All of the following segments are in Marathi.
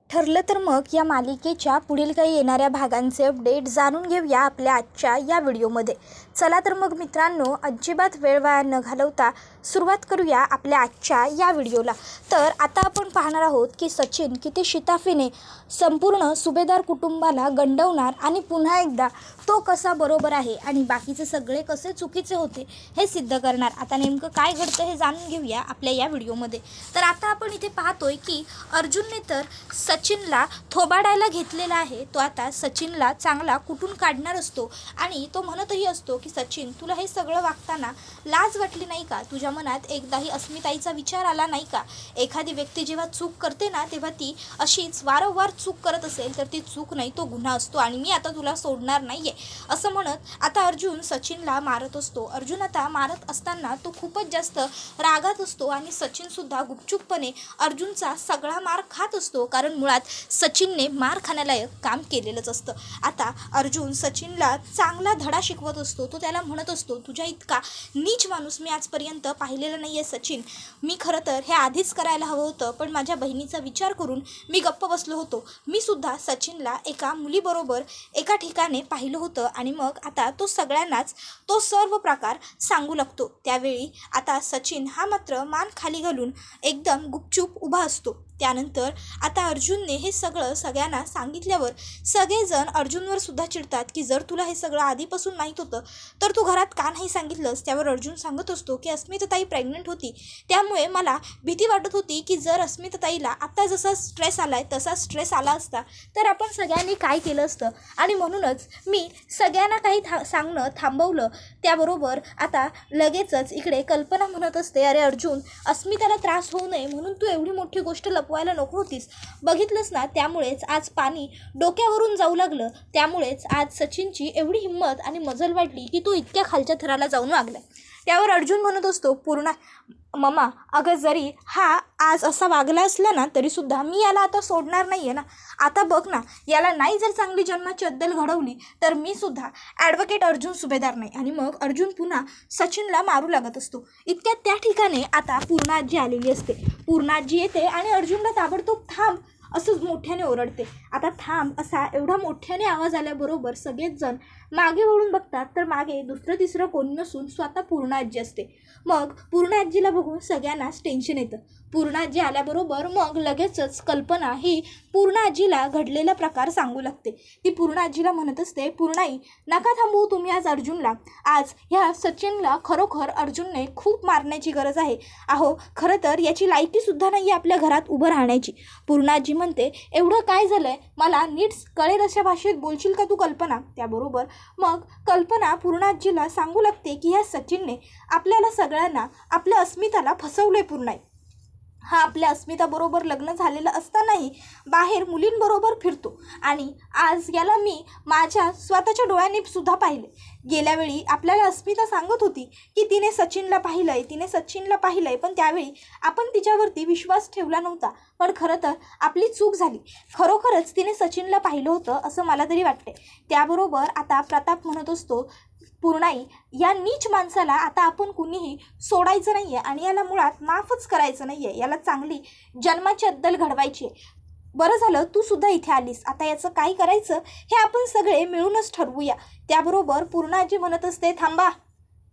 ठरलं तर मग या मालिकेच्या पुढील काही येणाऱ्या भागांचे अपडेट जाणून घेऊया आपल्या आजच्या या व्हिडिओमध्ये. चला तर मग मित्रांनो, अजिबात वेळ वाया न घालवता सुरुवात करूया आपल्या आजच्या या व्हिडिओला. तर आता आपण पाहणार आहोत की सचिन किती शिताफीने संपूर्ण सुभेदार कुटुंबाला गंडवणार आणि पुन्हा एकदा तो कसा बरोबर आहे आणि बाकीचे सगळे कसे चुकीचे होते हे सिद्ध करणार. आता नेमकं काय घडतं हे जाणून घेऊया आपल्या या व्हिडिओमध्ये. तर आता आपण इथे पाहतोय की अर्जुनने तर सचिनला थोबाडायला घेतलेला आहे. तो आता सचिनला चांगला कुठून काढणार असतो आणि तो म्हणतही असतो की सचिन, तुला हे सगळं वागताना लाज वाटली नाही का? तुझ्या मनात एकदाही अस्मिताईचा विचार आला नाही का? एखादी व्यक्ती जेव्हा चूक करते ना, तेव्हा ती अशीच वारंवार चूक करत असेल तर ती चूक नाही, तो गुन्हा असतो आणि मी आता तुला सोडणार नाही आहे, असं म्हणत आता अर्जुन सचिनला मारत असतो. अर्जुन आता मारत असताना तो खूपच जास्त रागात असतो आणि सचिनसुद्धा गुपचूपपणे अर्जुनचा सगळा मार खात असतो, कारण मुळात सचिनने मार खाण्यालायक काम केलेलंच असतं. आता अर्जुन सचिनला चांगला धडा शिकवत असतो. तो त्याला म्हणत असतो, तुझ्या इतका नीच माणूस मी आजपर्यंत पाहिलेला नाही आहे सचिन. मी खरं तर हे आधीच करायला हवं होतं, पण माझ्या बहिणीचा विचार करून मी गप्प बसलो होतो. मी सुद्धा सचिनला एका मुलीबरोबर एका ठिकाणी पाहिलं होतं आणि मग आता तो सगळ्यांनाच तो सर्व प्रकार सांगू लागतो. त्यावेळी आता सचिन हा मात्र मान खाली घालून एकदम गुपचूप उभा असतो. त्यानंतर आता अर्जुनने हे सगळं सगळ्यांना सांगितल्यावर सगळेजण अर्जुनवर सुद्धा चिडतात की जर तुला हे सगळं आधीपासून माहीत होतं तर तू घरात का नाही सांगितलंस. त्यावर अर्जुन सांगत असतो की अस्मिताताई प्रेग्नंट होती, त्यामुळे मला भीती वाटत होती की जर अस्मिताताईला आता जसा स्ट्रेस आला आहे तसा स्ट्रेस आला असता तर आपण सगळ्यांनी काय केलं असतं, आणि म्हणूनच मी सगळ्यांना काही सांगणं थांबवलं. त्याबरोबर आता लगेचच इकडे कल्पना म्हणत असते, अरे अर्जुन, अस्मिताला त्रास होऊ नये म्हणून तू एवढी मोठी गोष्ट लपवायला नको होतीस, बघितलंस ना, त्यामुळेच आज पाणी डोक्यावरून जाऊ लागलं, त्यामुळेच आज सचिनची एवढी हिंमत आणि मजल वाढली की तो इतक्या खालच्या थराला जाऊन वागला. त्यावर अर्जुन म्हणत असतो, पूर्ण मम्मा, अगं जरी हा आज असा वागला असला ना तरीसुद्धा मी याला आता सोडणार नाही आहे ना. आता बघ ना, याला नाही जर चांगली जन्माची अद्दल घडवली तर मी सुद्धा ॲडव्होकेट अर्जुन सुभेदार नाही. आणि मग अर्जुन पुन्हा सचिनला मारू लागत असतो. इतक्यात त्या ठिकाणी आता पूर्णाजी आलेली असते. पूर्णाजी येते आणि अर्जुनला ताबडतोब थांब असंच मोठ्याने ओरडते. आता थांब असा एवढा मोठ्याने आवाज आल्याबरोबर सगळेच जण मागे वळून बघतात, तर मागे दुसरं तिसरं कोणी नसून स्वतः पूर्णाजी असते. मग पूर्णाजीला बघून सगळ्यांनाच टेन्शन येतं. पूर्णाजी आल्याबरोबर मग लगेचच कल्पना ही पूर्णाजीला घडलेला प्रकार सांगू लागते. ती पूर्णाजीला म्हणत असते, पूर्णाई, नका थांबवू तुम्ही आज अर्जुनला. आज ह्या सचिनला खरोखर अर्जुनने खूप मारण्याची गरज आहे. अहो, खरं तर याची लायकीसुद्धा नाही आहे आपल्या घरात उभं राहण्याची. पूर्णाजी म्हणते, एवढं काय झालं आहे, मला नीट कळेल अशा भाषेत बोलशील का तू कल्पना. त्याबरोबर मग कल्पना पूर्णाजीला सांगू लागते की ह्या सचिनने आपल्याला सगळ्यांना आपल्या अस्मिताला फसवलंय. पूर्णाई हा आपल्या अस्मिताबरोबर लग्न झालेलं असतानाही बाहेर मुलींबरोबर फिरतो आणि आज याला मी माझ्या स्वतःच्या डोळ्यांनी सुद्धा पाहिले. गेल्या वेळी आपल्याला अस्मिता सांगत होती की तिने सचिनला पाहिलंय, पण त्यावेळी आपण तिच्यावरती विश्वास ठेवला नव्हता. पण खरं तर आपली चूक झाली. खरोखरच तिने सचिनला पाहिलं होतं असं मला तरी वाटते. त्याबरोबर आता प्रताप म्हणत असतो, पूर्णाई, या नीच माणसाला आता आपण कुणीही सोडायचं नाही आहे आणि याला मुळात माफच करायचं नाही आहे. याला चांगली जन्माची अद्दल घडवायची आहे. बरं झालं तू सुद्धा इथे आलीस. आता याचं काय करायचं हे आपण सगळे मिळूनच ठरवूया. त्याबरोबर पूर्णाजी म्हणत असते, थांबा,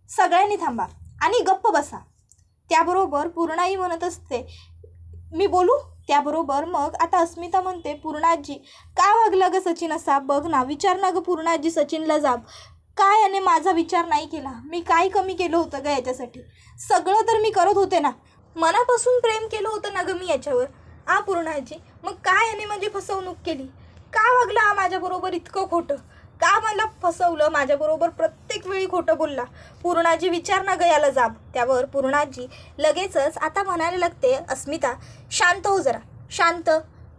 सगळ्यांनी थांबा आणि गप्प बसा. त्याबरोबर पूर्णाई म्हणत असते, मी बोलू. त्याबरोबर मग आता अस्मिता म्हणते, पूर्णाजी, का वागला ग सचिन असा? बघ ना, विचार ना ग पूर्णाजी सचिनला जाब. काय याने माझा विचार नाही केला? मी काय कमी केलं होतं ग याच्यासाठी? सगळं तर मी करत होते ना, मनापासून प्रेम केलं होतं ना ग मी याच्यावर. पूर्णाजी, मग काय याने माझी फसवणूक केली? का वागला हा माझ्याबरोबर इतकं खोटं? का मला फसवलं? माझ्याबरोबर प्रत्येक वेळी खोटं बोलला. पूर्णाजी, विचार ना ग याला जाब. त्यावर पूर्णाजी लगेचच आता म्हणायला लागते, अस्मिता, शांत हो जरा, शांत.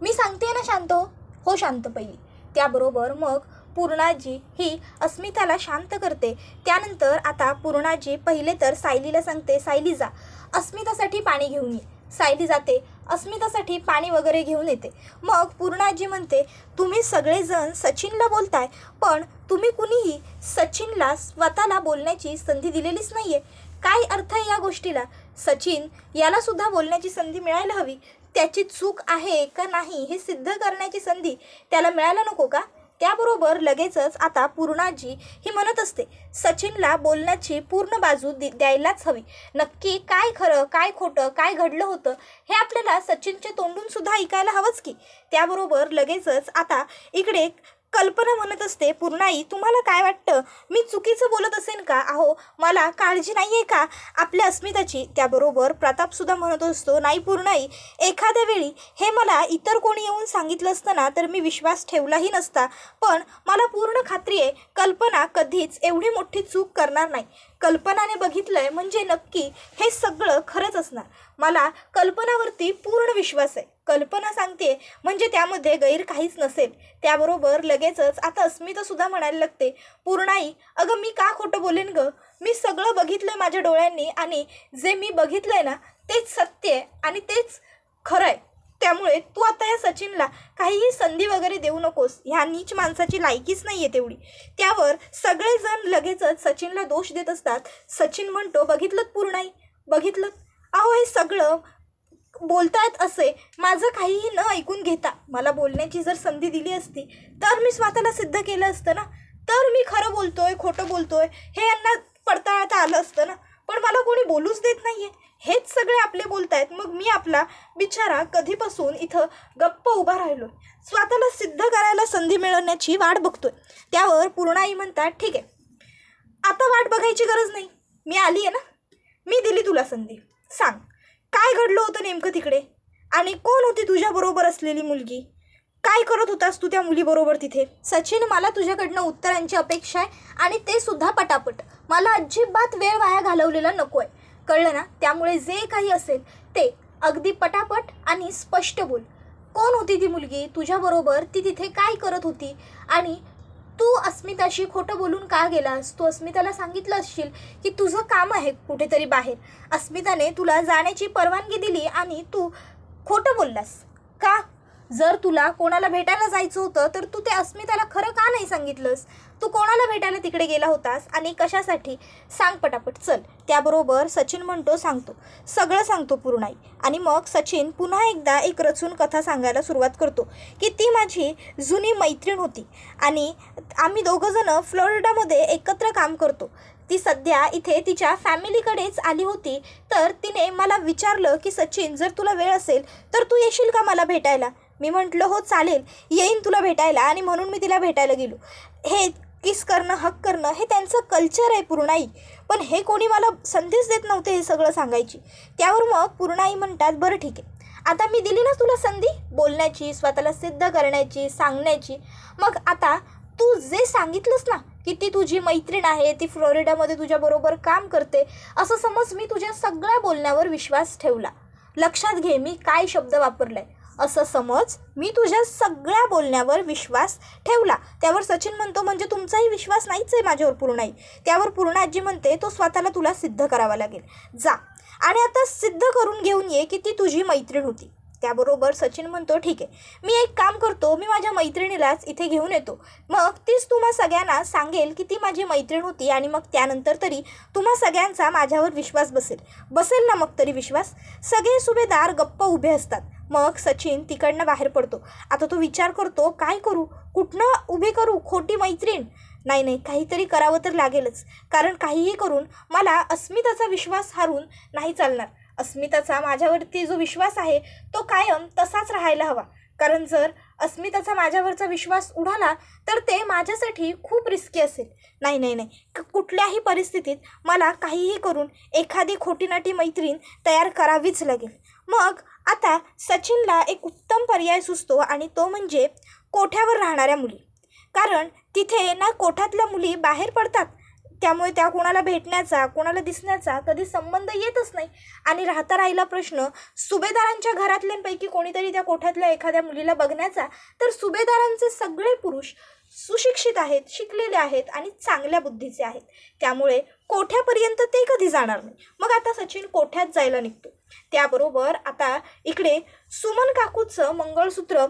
मी सांगते ना शांत हो. हो शांत पहिली. त्याबरोबर मग पूर्णाजी ही अस्मिताला शांत करते. त्यानंतर आता पूर्णाजी पहिले तर सायलीला सांगते, सायली जा अस्मितासाठी पाणी घेऊन ये. सायली जाते, अस्मितासाठी पाणी वगैरे घेऊन येते. मग पूर्णाजी म्हणते, तुम्ही सगळेजण सचिनला बोलताय, पण तुम्ही कुणीही सचिनला स्वतःला बोलण्याची संधी दिलेलीच नाही आहे. काय अर्थ आहे या गोष्टीला? सचिन याला सुद्धा बोलण्याची संधी मिळायला हवी. त्याची चूक आहे का नाही हे सिद्ध करण्याची संधी त्याला मिळायला नको का? त्याबरोबर लगेचच आता पूर्णाजी ही म्हणत असते, सचिनला बोलण्याची पूर्ण बाजू द्यायलाच हवी. नक्की काय खरं काय खोटं काय घडलं होतं हे आपल्याला सचिनच्या तोंडून सुद्धा ऐकायला हवंच की. त्याबरोबर लगेचच आता इकडे कल्पना म्हणत असते, पूर्णाई तुम्हाला काय वाटतं, मी चुकीचं बोलत असेन का? अहो मला काळजी नाही आहे का आपल्या अस्मिताची? त्याबरोबर प्रतापसुद्धा म्हणत असतो, नाही पूर्णाई, एखाद्या वेळी हे मला इतर कोणी येऊन सांगितलं असतं ना तर मी विश्वास ठेवलाही नसता, पण मला पूर्ण खात्री आहे कल्पना कधीच एवढी मोठी चूक करणार नाही. कल्पनाने बघितलंय म्हणजे नक्की हे सगळं खरंच असणार. मला कल्पनावरती पूर्ण विश्वास आहे. कल्पना सांगते म्हणजे त्यामध्ये गैर काहीच नसेल. त्याबरोबर लगेचच आता अस्मितासुद्धा म्हणायला लागते, पूर्णाई अगं मी का खोटं बोलेन गं? मी सगळं बघितलं आहे माझ्या डोळ्यांनी आणि जे मी बघितलं आहे ना तेच सत्य आहे आणि तेच खरं आहे. त्यामुळे तू आता या सचिनला काहीही संधी वगैरे देऊ नकोस. ह्या नीच माणसाची लायकीच नाही आहे तेवढी. त्यावर सगळेजण लगेचच सचिनला दोष देत असतात. सचिन म्हणतो, बघितलं पूर्णाई, बघितलं, अहो हे सगळं बोलतायत असे माझं काहीही न ऐकून घेता मला बोलण्याची जर संधी दिली असती तर मी स्वतःला सिद्ध केलं असतं ना, तर मी खरं बोलतोय खोटं बोलतोय हे यांना पडताळता आलं असतं ना, पण मला कोणी बोलूच देत नाही आहे. हेच सगळे आपले बोलतायत, मग मी आपला बिचारा कधीपासून इथं गप्प उभा राहिलो, स्वतःला सिद्ध करायला संधी मिळवण्याची वाट बघतोय. त्यावर पूर्णाई म्हणतात, ठीक आहे आता वाट बघायची गरज नाही, मी आली आहे ना, मी दिली तुला संधी. सांग काय घडलं होतं नेमकं तिकडे आणि कोण होती तुझ्याबरोबर असलेली मुलगी? काय करत होतास तू त्या मुलीबरोबर तिथे? सचिन मला तुझ्याकडनं उत्तरांची अपेक्षा आहे आणि ते सुद्धा पटापट. मला अजिबात वेळ वाया घालवलेला नको आहे, कळलं ना? त्यामुळे जे काही असेल ते अगदी पटापट आणि स्पष्ट बोल. कोण होती ती मुलगी तुझ्याबरोबर? ती तिथे काय करत होती? आणि तू अस्मिताशी खोटं बोलून का गेलास? तू अस्मिताला सांगितलं असशील की तुझं काम आहे कुठेतरी बाहेर. अस्मिताने तुला जाण्याची परवानगी दिली आणि तू खोटं बोललास का? जर तुला कोणाला भेटायला जायचं होतं तर तू ते अस्मिताला खरं का नाही सांगितलंस? तू कोणाला भेटायला तिकडे गेला होतास आणि कशासाठी? सांग पटापट चल. त्याबरोबर सचिन म्हणतो, सांगतो, सगळं सांगतो पूर्णाई. आणि मग सचिन पुन्हा एकदा एक रचून कथा सांगायला सुरुवात करतो की ती माझी जुनी मैत्रीण होती आणि आम्ही दोघंजणं फ्लोरिडामध्ये एकत्र काम करतो. ती सध्या इथे तिच्या फॅमिलीकडेच आली होती, तर तिने मला विचारलं की सचिन जर तुला वेळ असेल तर तू येशील का मला भेटायला? मी म्हटलं हो चालेल, येईन तुला भेटायला. आणि म्हणून मी तिला भेटायला गेलो. हे किस करणं हक करणं हे त्यांचं कल्चर आहे पूर्णाई, पण हे कोणी मला संधीच देत नव्हते हे सगळं सांगायची. त्यावर मग पूर्णाई म्हणतात, बरं ठीक आहे, आता मी दिली ना तुला संधी बोलण्याची, स्वतःला सिद्ध करण्याची, सांगण्याची, मग आता तू जे सांगितलंस ना की ती तुझी मैत्रीण आहे, ती फ्लोरिडामध्ये तुझ्याबरोबर काम करते, असं समज मी तुझ्या सगळ्या बोलण्यावर विश्वास ठेवला. लक्षात घे मी काय शब्द वापरलाय, असं समज मी तुझ्या सगळ्या बोलण्यावर विश्वास ठेवला. त्यावर सचिन म्हणतो, म्हणजे तुमचाही विश्वास नाहीच आहे माझ्यावर पूर्णाई? त्यावर पूर्णाजी म्हणते, तो स्वतःला तुला सिद्ध करावा लागेल, जा आणि आता सिद्ध करून घेऊन ये की ती तुझी मैत्रीण होती. त्याबरोबर सचिन म्हणतो, ठीक आहे, मी एक काम करतो, मी माझ्या मैत्रिणीलाच इथे घेऊन येतो, मग तीच तुम्हा सगळ्यांना सांगेल की ती माझी मैत्रीण होती आणि मग त्यानंतर तरी तुम्हा सगळ्यांचा माझ्यावर विश्वास बसेल ना मग तरी विश्वास. सगळे सुभेदार गप्प उभे असतात. मग सचिन तिकडनं बाहेर पडतो. आता तो विचार करतो, काय करू, कुठनं उभी करू खोटी मैत्रीण? नाही, काहीतरी करावं तर लागेलच, कारण काहीही करून मला अस्मिताचा विश्वास हारून नाही चालणार. अस्मिताचा माझ्यावरती जो विश्वास आहे तो कायम तसाच राहायला हवा, कारण जर अस्मिताचा माझ्यावरचा विश्वास उडाला तर ते माझ्यासाठी खूप रिस्की असेल. नाही, कुठल्याही परिस्थितीत मला काहीही करून एखादी खोटीनाटी मैत्रीण तयार करावीच लागेल. मग आता सचिनला एक उत्तम पर्याय सुचतो आणि तो म्हणजे कोठ्यावर राहणाऱ्या मुली. कारण तिथे ना कोठ्यातल्या मुली बाहेर पडतात, त्यामुळे त्या कोणाला भेटण्याचा, कोणाला दिसण्याचा कधी संबंध येतच नाही. आणि राहिला प्रश्न सुभेदारांच्या घरातल्यांपैकी कोणीतरी त्या कोठ्यातल्या एखाद्या मुलीला बघण्याचा, तर सुभेदारांचे सगळे पुरुष सुशिक्षित आहेत, शिकलेले आहेत आणि चांगल्या बुद्धीचे आहेत, त्यामुळे कोठ्यापर्यंत ते कधी जाणार नाही. मग आता सचिन कोठ्यात जायला निघतो. त्याबरोबर आता इकडे सुमन काकूचं मंगळसूत्र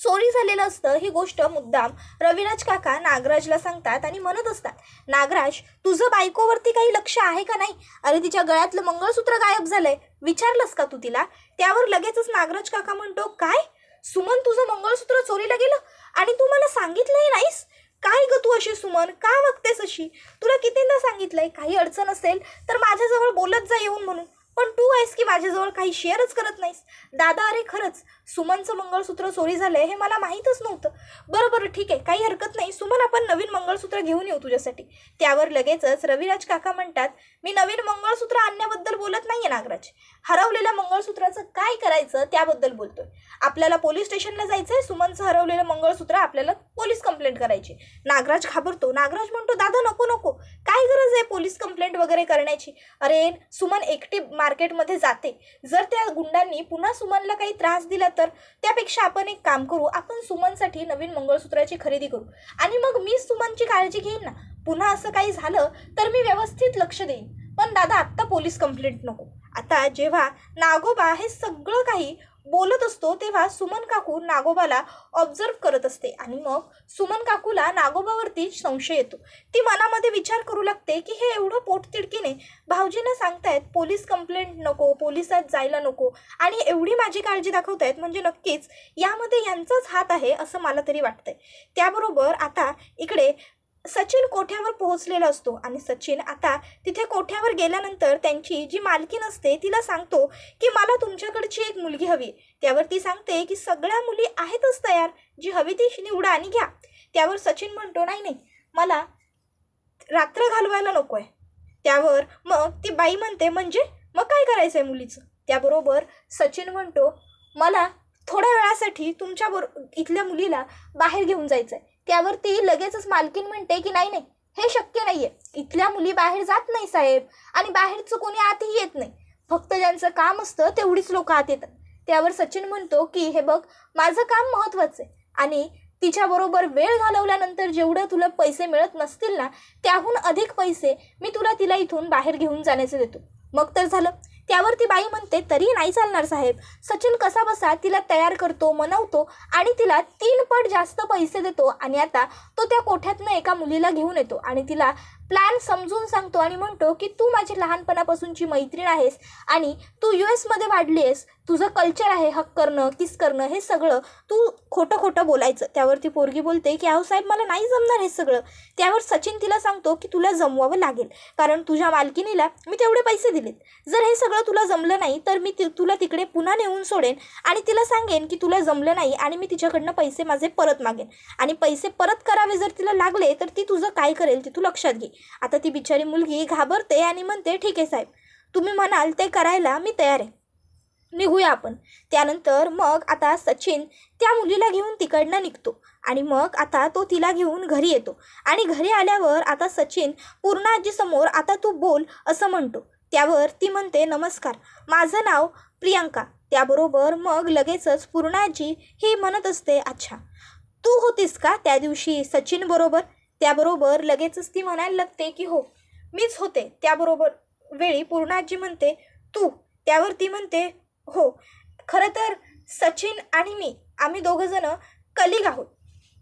चोरी झालेलं असतं ही गोष्ट मुद्दाम रविराज काका नागराजला सांगतात आणि म्हणत असतात, नागराज तुझं बायकोवरती काही लक्ष आहे का नाही? अरे तिच्या गळ्यातलं मंगळसूत्र गायब झालंय, विचारलंस का तू तिला? त्यावर लगेचच नागराज काका म्हणतो, काय सुमन तुझं मंगळसूत्र चोरीला गेलं आणि तू मला सांगितलंही नाहीस? काय ग तू अशी सुमन, का वागतेस अशी? तुला कितींदा सांगितलंय काही अडचण असेल तर माझ्याजवळ बोलत जा येऊन म्हणून, पण तू आहेस की माझ्याजवळ काही शेअरच करत नाहीस. दादा अरे खरंच सुमनचं मंगळसूत्र चोरी झालंय हे मला माहीतच नव्हतं. बरं ठीक आहे, काही हरकत नाही सुमन, आपण नवीन मंगळसूत्र घेऊन येऊ तुझ्यासाठी. त्यावर लगेचच रविराज काका म्हणतात, मी नवीन मंगळसूत्र आणण्याबद्दल बोलत नाहीये नागराज, हरवलेल्या मंगळसूत्राचं काय करायचं त्याबद्दल बोलतोय. आपल्याला पोलीस स्टेशनला जायचंय, सुमनचं हरवलेलं मंगळसूत्र आपल्याला पोलीस कंप्लेंट करायची. नागराज घाबरतो. नागराज म्हणतो, दादा नको, काय गरज आहे पोलीस कंप्लेंट वगैरे करण्याची? अरे सुमन एकटी मार्केटमध्ये जाते, जर त्या गुंडांनी पुन्हा सुमनला काही त्रास दिला तर त्यापेक्षा आपण एक काम करू, आपण सुमनसाठी नवीन मंगळसूत्राची खरेदी करू आणि मग मी सुमनची काळजी घेईन ना. पुन्हा असं काही झालं तर मी व्यवस्थित लक्ष देईन, पण दादा आत्ता पोलीस कंप्लेंट नको. आता जेव्हा नागोबा हे सगळं काही बोलत असतो तेव्हा सुमन काकू नागोबाला ऑब्झर्व करत असते आणि मग सुमन काकूला नागोबावरती संशय येतो. ती मनामध्ये विचार करू लागते की हे एवढं पोटतिडकीने भाऊजींना सांगतायत पोलीस कंप्लेंट नको, पोलिसात जायला नको आणि एवढी माझी काळजी दाखवतायत, म्हणजे नक्कीच यामध्ये यांचाच हात आहे असं मला तरी वाटतंय. त्याबरोबर आता इकडे सचिन कोठ्यावर पोहोचलेला असतो आणि सचिन आता तिथे कोठ्यावर गेल्यानंतर त्यांची जी मालकीण असते तिला सांगतो की मला तुमच्याकडची एक मुलगी हवी. त्यावर ती सांगते की सगळ्या मुली आहेतच तयार, जी हवी ती निवडा आणि घ्या. त्यावर सचिन म्हणतो, नाही मला रात्र घालवायला नको आहे. त्यावर मग ती बाई म्हणते, म्हणजे मग काय करायचं आहे मुलीचं? त्याबरोबर सचिन म्हणतो, मला थोड्या वेळासाठी इथल्या मुलीला बाहेर घेऊन जायचं आहे. त्यावर ती लगेचच मालकीण म्हणते की नाही हे शक्य नाहीये, इथल्या मुली बाहेर जात नाही साहेब आणि बाहेरचं कोणी आतही येत नाही, फक्त ज्यांचं काम असतं तेवढीच लोक आत येतात. त्यावर सचिन म्हणतो की हे बघ, माझं काम महत्त्वाचं आहे आणि तिच्याबरोबर वेळ घालवल्यानंतर जेवढं तुला पैसे मिळत नसतील ना त्याहून अधिक पैसे मी तिला इथून बाहेर घेऊन जाण्याचे देतो. मग तर झालं. त्यावर ती बाई म्हणते, तरी नाही चालणार साहेब. सचिन कसा बसा तिला तयार करतो, मनवतो आणि तिला 3 पट जास्त पैसे देतो आणि आता तो त्या कोठ्यातनं एका मुलीला घेऊन येतो आणि तिला प्लॅन समजून सांगतो आणि म्हणतो की तू माझी लहानपणापासूनची मैत्रीण आहेस आणि तू US मध्ये वाढली आहेस, तुझं कल्चर आहे हक करणं, किस करणं, हे सगळं तू खोटं बोलायचं. त्यावर ती पोरगी बोलते की अहो साहेब मला नाही जमणार हे सगळं. त्यावर सचिन तिला सांगतो की तुला जमवावं लागेल, कारण तुझ्या मालकिनीला मी तेवढे पैसे दिलेत. जर हे सगळं तुला जमलं नाही तर मी तुला तिकडे पुन्हा नेऊन सोडेन आणि तिला सांगेन की तुला जमलं नाही आणि मी तिच्याकडनं पैसे माझे परत मागेन आणि पैसे परत करावे जर तिला लागले तर ती तुझं काय करेल ते तू लक्षात घे. आता ती बिचारी मुलगी घाबरते आणि म्हणते, ठीक आहे साहेब, तुम्ही म्हणाल ते करायला मी तयार आहे, निघूया आपण. त्यानंतर मग आता सचिन त्या मुलीला घेऊन तिकडनं निघतो आणि मग आता तो तिला घेऊन घरी येतो आणि घरी आल्यावर आता सचिन पूर्णा आजीसमोर आता तू बोल असं म्हणतो. त्यावर ती म्हणते, नमस्कार, माझं नाव प्रियंका. त्याबरोबर मग लगेचच पूर्णा आजी ही म्हणत असते, अच्छा तू होतीस का त्या दिवशी सचिन बरोबर? त्याबरोबर लगेचच ती म्हणायला लागते की हो मीच होते. त्याबरोबर वेळी पूर्णा आजी म्हणते, तू? त्यावर ती म्हणते, हो, खरं तर सचिन आणि मी आम्ही दोघंजण कलिग आहोत.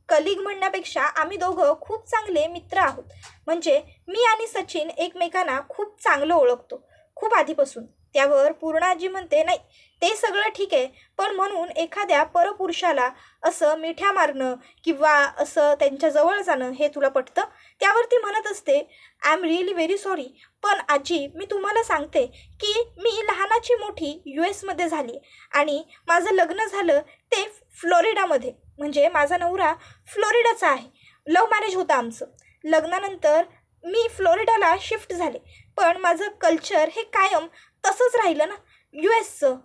कलिग म्हणण्यापेक्षा आम्ही दोघं खूप चांगले मित्र आहोत. म्हणजे मी आणि सचिन एकमेकांना खूप चांगलं ओळखतो, खूप आधीपासून. त्यावर पूर्णाजी म्हणते, नाही ते सगळं ठीक आहे, पण म्हणून एखाद्या परपुरुषाला असं मिठ्या मारणं किंवा असं त्यांच्याजवळ जाणं हे तुला पटतं? त्यावर ती म्हणत असते, I am really very sorry, पण आजी मी तुम्हाला सांगते की मी लहानाची मोठी US मध्ये झाली आणि माझं लग्न झालं ते फ्लोरिडामध्ये. म्हणजे माझा नवरा फ्लोरिडाचा आहे, लव्ह मॅरेज होतं आमचं. लग्नानंतर मी फ्लोरिडाला शिफ्ट झाले, पण माझं कल्चर हे कायम तसंच राहिलं ना US चं.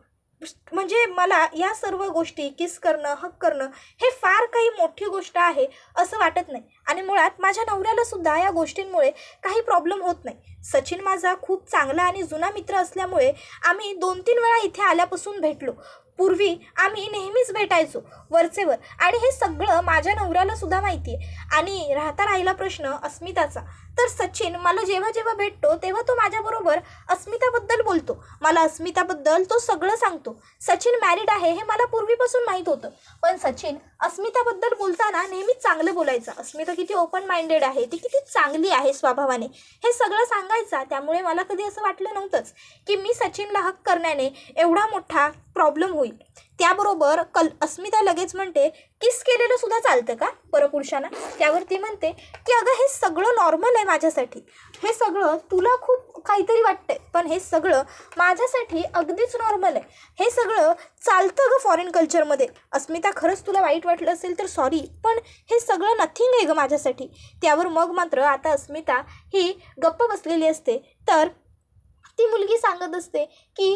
म्हणजे मला या सर्व गोष्टी किस करणं, हक करणं हे फार काही मोठी गोष्ट आहे असं वाटत नाही आणि मुळात माझ्या नवऱ्याला सुद्धा या गोष्टींमुळे काही प्रॉब्लेम होत नाही. सचिन माझा खूप चांगला आणि जुना मित्र असल्यामुळे आम्ही 2-3 वेळा इथे आल्यापासून भेटलो, पूर्वी आम्ही नेहमीच भेटायचो वरचेवर आणि हे सगळं माझ्या नवऱ्याला सुद्धा माहिती आहे. आणि राहिला प्रश्न अस्मिताचा, तर सचिन मला जेव्हा जेव्हा भेटतो तेव्हा तो माझ्याबरोबर अस्मिताबद्दल बोलतो, मला अस्मिताबद्दल तो सगळं सांगतो. सचिन मॅरिड आहे हे मला पूर्वीपासून माहीत होतं, पण सचिन अस्मिताबद्दल बोलताना नेहमीच चांगलं बोलायचं. अस्मिता किती ओपन माइंडेड आहे, ती किती चांगली आहे स्वभावाने, हे सगळं सांगायचा. त्यामुळे मला कधी असं वाटलं नव्हतंच की मी सचिनला हक करण्याने एवढा मोठा प्रॉब्लेम होईल. त्याबरोबर अस्मिता लगेच म्हणते, किस केलेलं सुद्धा चालतं का परपुरुषांना? त्यावर ती म्हणते की अगं हे सगळं नॉर्मल आहे माझ्यासाठी, हे सगळं तुला खूप काहीतरी वाटतंय पण हे सगळं माझ्यासाठी अगदीच नॉर्मल आहे, हे सगळं चालतं गं फॉरेन कल्चरमध्ये. अस्मिता खरंच तुला वाईट वाटलं असेल तर सॉरी, पण हे सगळं नथिंग आहे गं माझ्यासाठी. त्यावर मग मात्र आता अस्मिता ही गप्प बसलेली असते, तर ती मुलगी सांगत असते की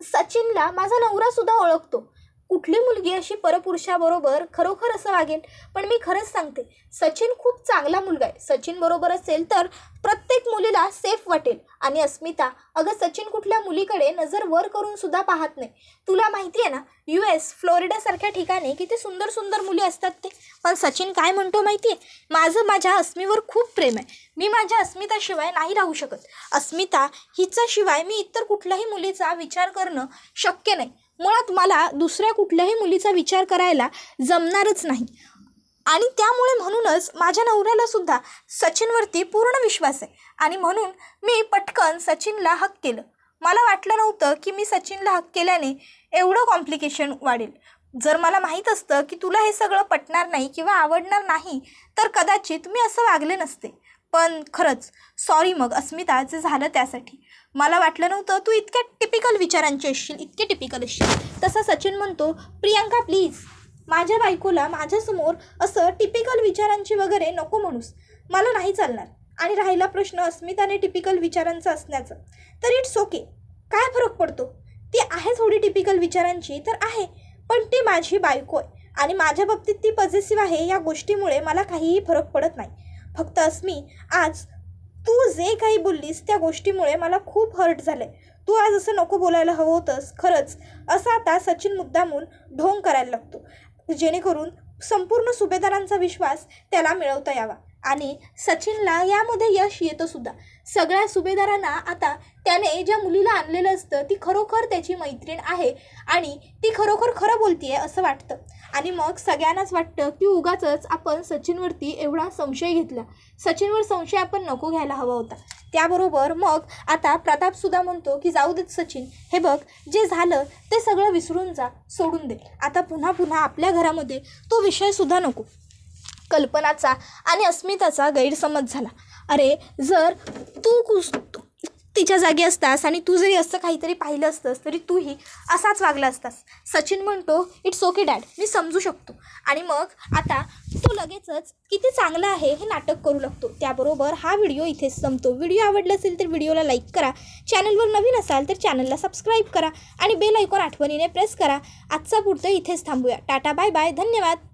सचिनला माझा नवरासुद्धा ओळखतो. कुठली मुलगी अशी परपुरुषाबरोबर खरोखर असं वागेल? पण मी खरंच सांगते, सचिन खूप चांगला मुलगा आहे. सचिन बरोबर असेल तर प्रत्येक मुलीला सेफ वाटेल. आणि अस्मिता, अगं सचिन कुठल्या मुलीकडे नजर वर करून सुद्धा पाहत नाही. तुला माहिती आहे ना, US फ्लोरिडासारख्या ठिकाणी किती सुंदर सुंदर मुली असतात ते. पण सचिन काय म्हणतो माहिती आहे, माझ्या अस्मीवर खूप प्रेम आहे, मी माझ्या अस्मिताशिवाय नाही राहू शकत. अस्मिता हिच्याशिवाय मी इतर कुठल्याही मुलीचा विचार करणं शक्य नाही. मुळात मला दुसऱ्या कुठल्याही मुलीचा विचार करायला जमणारच नाही. आणि त्यामुळे म्हणूनच माझ्या नवऱ्याला सुद्धा सचिनवरती पूर्ण विश्वास आहे आणि म्हणून मी पटकन सचिनला हक केलं. मला वाटलं नव्हतं की मी सचिनला हक केल्याने एवढं कॉम्प्लिकेशन वाढेल. जर मला माहीत असतं की तुला हे सगळं पटणार नाही किंवा आवडणार नाही तर कदाचित मी असं वागले नसते. पण खरंच सॉरी मग अस्मिता, जे झालं त्यासाठी. मला वाटलं नव्हतं तू इतक्या टिपिकल विचारांची असशील, इतके टिपिकल असशील. तसा सचिन म्हणतो, प्रियांका प्लीज माझ्या बायकोला माझ्यासमोर असं टिपिकल विचारांची वगैरे नको म्हणूस, मला नाही चालणार. आणि राहिला प्रश्न अस्मिताने टिपिकल विचारांचा असण्याचं, तर इट्स ओके, काय फरक पडतो? ती आहे थोडी टिपिकल विचारांची तर आहे, पण ती माझी बायको आहे आणि माझ्या बाबतीत ती पॉझिटिव्ह आहे. या गोष्टीमुळे मला काहीही फरक पडत नाही. फक्त अस्मी, आज तू जे काही बोललीस त्या गोष्टीमुळे मला खूप हर्ट झालं आहे. तू आज असं नको बोलायला हवं होतंस. खरंच असं आता सचिन मुद्दामून ढोंग करायला लागतो, जेणेकरून संपूर्ण सुभेदारांचा विश्वास त्याला मिळवता यावा. आणि सचिनला यामध्ये यश येतं सुद्धा. सगळ्या सुभेदारांना आता त्याने ज्या मुलीला आणलेलं असतं ती खरोखर त्याची मैत्रीण आहे आणि ती खरोखर खरं बोलतीये असं वाटतं. आणि मग सगळ्यांनाच वाटतं की उगाचच आपण सचिनवरती एवढा संशय घेतला, सचिनवर संशय आपण नको घ्यायला हवा होता. त्याबरोबर मग आता प्रतापसुद्धा म्हणतो की जाऊ देत सचिन, हे बघ जे झालं ते सगळं विसरून जा, सोडून दे. आता पुन्हा आपल्या घरामध्ये तो विषयसुद्धा नको. कल्पनाचा आणि अस्मिताचा गैरसमज झाला. अरे जर तू तिच्या जागी असतास आणि तू जरी असं काहीतरी पाहिलं असतंस तरी तूही असाच वागला असतास. सचिन म्हणतो, इट्स ओके डॅड, मी समजू शकतो. आणि मग आता तो लगेचच किती चांगला आहे हे नाटक करू लागतो. त्याबरोबर हा व्हिडिओ इथेच संपतो. व्हिडिओ आवडला असेल तर व्हिडिओला लाईक करा, चॅनलवर नवीन असाल तर चॅनलला सबस्क्राईब करा आणि बेल आयकॉन आठवणीने प्रेस करा. आजचा पुरतं इथेच थांबूया. टाटा बाय बाय, धन्यवाद.